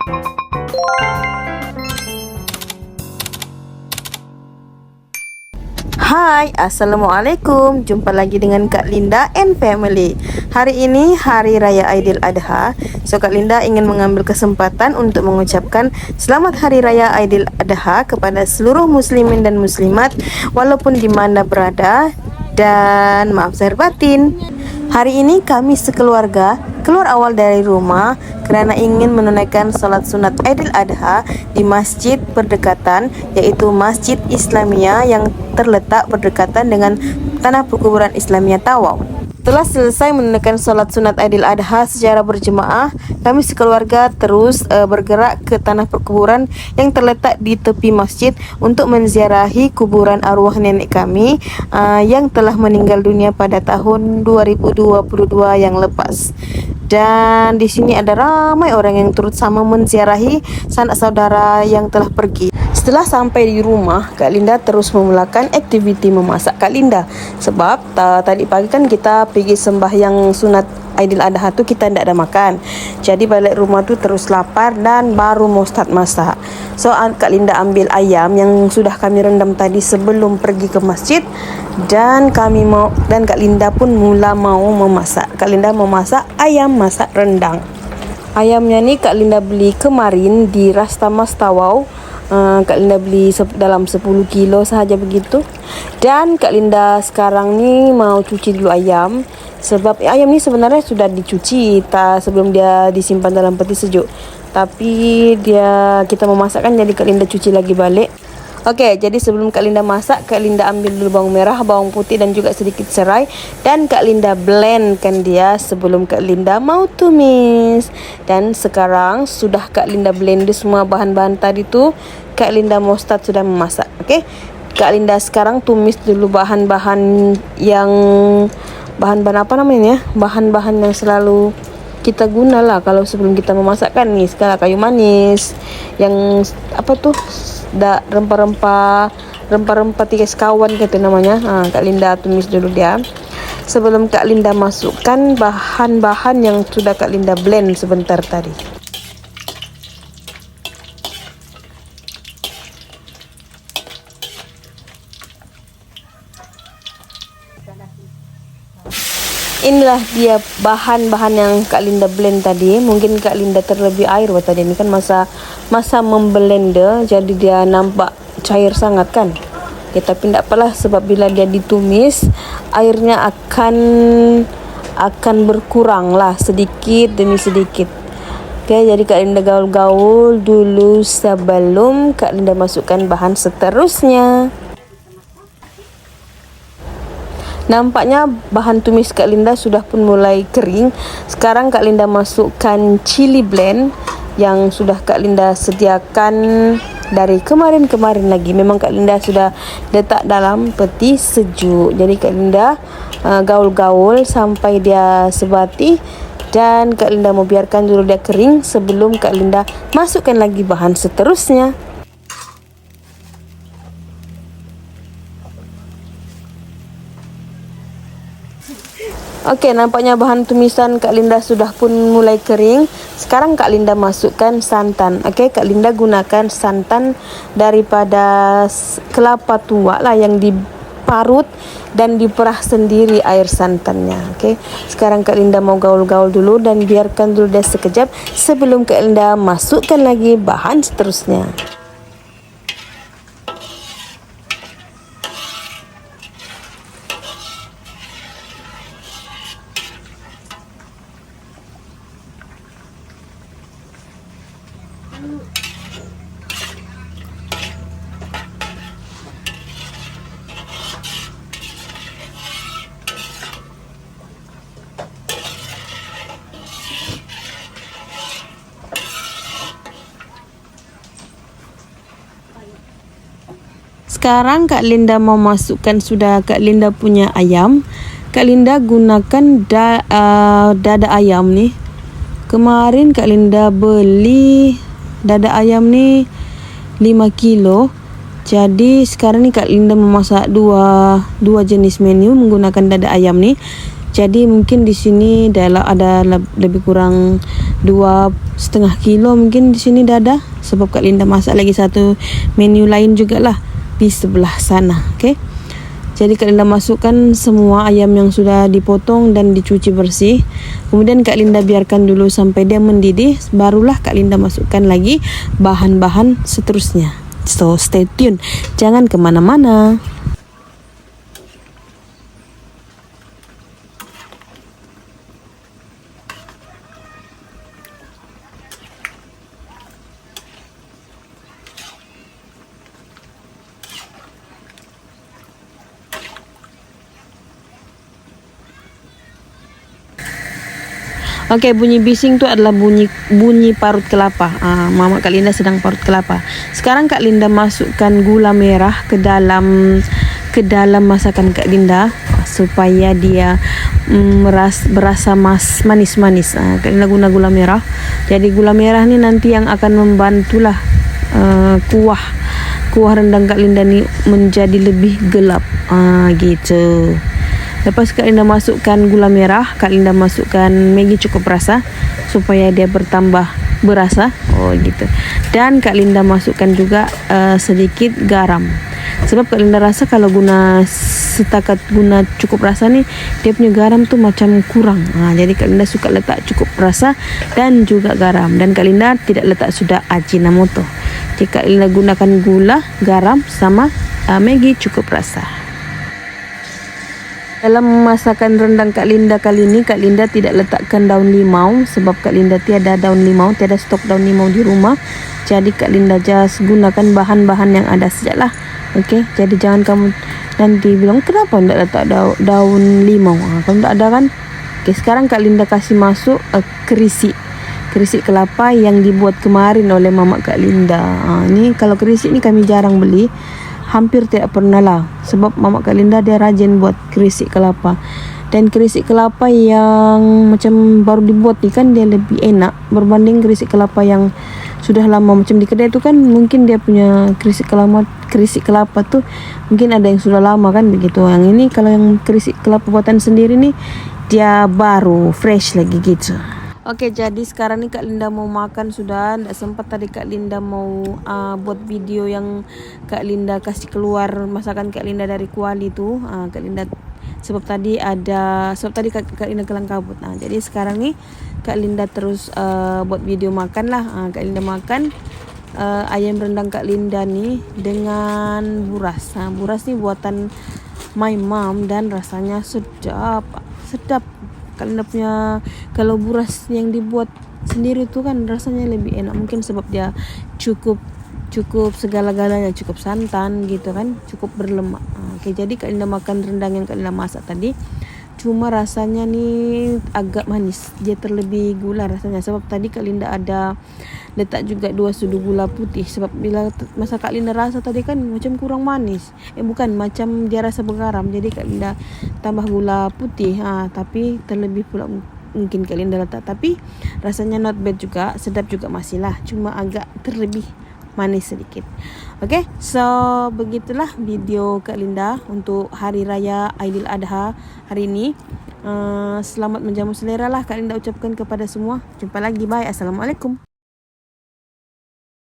Hai, Assalamualaikum. Jumpa lagi dengan Kak Linda and Family. Hari ini Hari Raya Aidil Adha. So Kak Linda ingin mengambil kesempatan untuk mengucapkan Selamat Hari Raya Aidil Adha kepada seluruh muslimin dan muslimat walaupun di mana berada. Dan maaf zahir batin, hari ini kami sekeluarga keluar awal dari rumah kerana ingin menunaikan salat sunat Aidil Adha di masjid berdekatan, yaitu Masjid Islamiyah yang terletak berdekatan dengan tanah perkuburan Islamiyah Tawau. Setelah selesai menunaikan salat sunat Aidil Adha secara berjemaah, kami sekeluarga terus bergerak ke tanah perkuburan yang terletak di tepi masjid untuk menziarahi kuburan arwah nenek kami yang telah meninggal dunia pada tahun 2022 yang lepas. Dan di sini ada ramai orang yang turut sama menziarahi sanak saudara yang telah pergi. Setelah sampai di rumah, Kak Linda terus memulakan aktiviti memasak Kak Linda. Sebab tadi pagi kan kita pergi sembahyang sunat Aidil Adha tu kita tidak ada makan. Jadi balik rumah tu terus lapar dan baru mau start masak. So Kak Linda ambil ayam yang sudah kami rendam tadi sebelum pergi ke masjid, dan Kak Linda pun mula mau memasak. Kak Linda memasak ayam masak rendang. Ayamnya ni Kak Linda beli kemarin di Rastamas Tawau. Kak Linda beli dalam 10 kilo sahaja begitu. Dan Kak Linda sekarang ni mau cuci dulu ayam. Sebab ayam ni sebenarnya sudah dicuci sebelum dia disimpan dalam peti sejuk. Tapi kita memasakkan, jadi Kak Linda cuci lagi balik. Okey, jadi sebelum Kak Linda masak, Kak Linda ambil dulu bawang merah, bawang putih dan juga sedikit serai, dan Kak Linda blendkan dia sebelum Kak Linda mau tumis. Dan sekarang sudah Kak Linda blend semua bahan-bahan tadi tu, Kak Linda mau start sudah memasak. Okey. Kak Linda sekarang tumis dulu bahan-bahan apa namanya? Bahan-bahan yang selalu kita gunalah kalau sebelum kita memasakkan ni. Sekarang kayu manis, yang apa tu? Rempah-rempah 3 sekawan kata namanya. Kak Linda tumis dulu dia sebelum Kak Linda masukkan bahan-bahan yang sudah Kak Linda blend sebentar tadi. Inilah dia bahan-bahan yang Kak Linda blend tadi. Mungkin Kak Linda terlebih air tadi. Ini kan masa memblender, jadi dia nampak cair sangat kan. Okay, tapi tidak apalah, sebab bila dia ditumis airnya akan berkurang lah sedikit demi sedikit. Okay, jadi Kak Linda gaul-gaul dulu sebelum Kak Linda masukkan bahan seterusnya. Nampaknya bahan tumis Kak Linda sudah pun mulai kering. Sekarang Kak Linda masukkan chili blend yang sudah Kak Linda sediakan dari kemarin lagi. Memang Kak Linda sudah letak dalam peti sejuk. Jadi Kak Linda gaul-gaul sampai dia sebati, dan Kak Linda mau biarkan dulu dia kering sebelum Kak Linda masukkan lagi bahan seterusnya. Okey, nampaknya bahan tumisan Kak Linda sudah pun mulai kering. Sekarang Kak Linda masukkan santan. Okey, Kak Linda gunakan santan daripada kelapa tua lah, yang diparut dan diperah sendiri air santannya. Okey, sekarang Kak Linda mau gaul-gaul dulu dan biarkan dulu dia sekejap sebelum Kak Linda masukkan lagi bahan seterusnya. Sekarang Kak Linda mau masukkan sudah Kak Linda punya ayam. Kak Linda gunakan dada ayam ni. Kemarin Kak Linda beli dada ayam ni 5 kilo. Jadi sekarang ni Kak Linda memasak dua jenis menu menggunakan dada ayam ni. Jadi mungkin di sini ada lebih kurang 2,5 kilo mungkin di sini dah ada. Sebab Kak Linda masak lagi satu menu lain juga lah di sebelah sana. Okay. Jadi Kak Linda masukkan semua ayam yang sudah dipotong dan dicuci bersih. Kemudian Kak Linda biarkan dulu sampai dia mendidih. Barulah Kak Linda masukkan lagi bahan-bahan seterusnya. So stay tune, jangan kemana-mana. Oke, bunyi bising itu adalah bunyi parut kelapa. Mama Kak Linda sedang parut kelapa. Sekarang Kak Linda masukkan gula merah ke dalam masakan Kak Linda supaya dia berasa manis-manis. Kak Linda guna gula merah. Jadi gula merah ni nanti yang akan membantulah kuah rendang Kak Linda ni menjadi lebih gelap. Gitu. Lepas Kak Linda masukkan gula merah, Kak Linda masukkan Maggi cukup rasa supaya dia bertambah berasa. Oh gitu. Dan Kak Linda masukkan juga sedikit garam. Sebab Kak Linda rasa kalau guna cukup rasa nih, dia punya garam tuh macam kurang. Jadi Kak Linda suka letak cukup rasa dan juga garam. Dan Kak Linda tidak letak sudah Ajinomoto. Jadi Kak Linda gunakan gula, garam sama Maggi cukup rasa. Dalam masakan rendang Kak Linda kali ini, Kak Linda tidak letakkan daun limau sebab Kak Linda tiada daun limau, tiada stok daun limau di rumah. Jadi Kak Linda just gunakan bahan-bahan yang ada sajalah. Okey, jadi jangan kamu nanti bilang kenapa tidak letak daun limau. Kalau tidak ada kan. Okey, sekarang Kak Linda kasih masuk kerisi kelapa yang dibuat kemarin oleh Mama Kak Linda. Ini kalau kerisi ni kami jarang beli. Hampir tidak pernah lah. Sebab Mama Kak Linda dia rajin buat kerisik kelapa. Dan kerisik kelapa yang macam baru dibuat ni kan dia lebih enak berbanding kerisik kelapa yang sudah lama macam di kedai tu kan. Mungkin dia punya kerisik kelapa tu mungkin ada yang sudah lama kan begitu. Yang ini kalau yang kerisik kelapa buatan sendiri ni dia baru fresh lagi gitu. Oke, jadi sekarang nih Kak Linda mau makan sudah. Nggak sempat tadi Kak Linda mau buat video yang Kak Linda kasih keluar masakan Kak Linda dari kuali tu. Kak Linda sebab tadi Kak Linda kelang kabut. Jadi sekarang nih Kak Linda terus buat video makan lah. Kak Linda makan ayam rendang Kak Linda nih dengan buras. Buras nih buatan my mom dan rasanya sedap. Kak Linda punya kalau buras yang dibuat sendiri tu kan rasanya lebih enak, mungkin sebab dia cukup segala-galanya, cukup santan gitu kan, cukup berlemak. Oke, jadi Kak Linda makan rendang yang Kak Linda masak tadi, cuma rasanya nih agak manis, dia terlebih gula rasanya. Sebab tadi Kak Linda ada letak juga 2 sudu gula putih. Sebab bila masa Kak Linda rasa tadi kan macam kurang manis, macam dia rasa bergaram. Jadi Kak Linda tambah gula putih. Tapi terlebih pula mungkin Kak Linda letak. Tapi rasanya not bad juga, sedap juga masih lah, cuma agak terlebih manis sedikit. Okay, so begitulah video Kak Linda untuk Hari Raya Aidil Adha hari ini. Selamat menjamu selera lah Kak Linda ucapkan kepada semua. Jumpa lagi, bye. Assalamualaikum.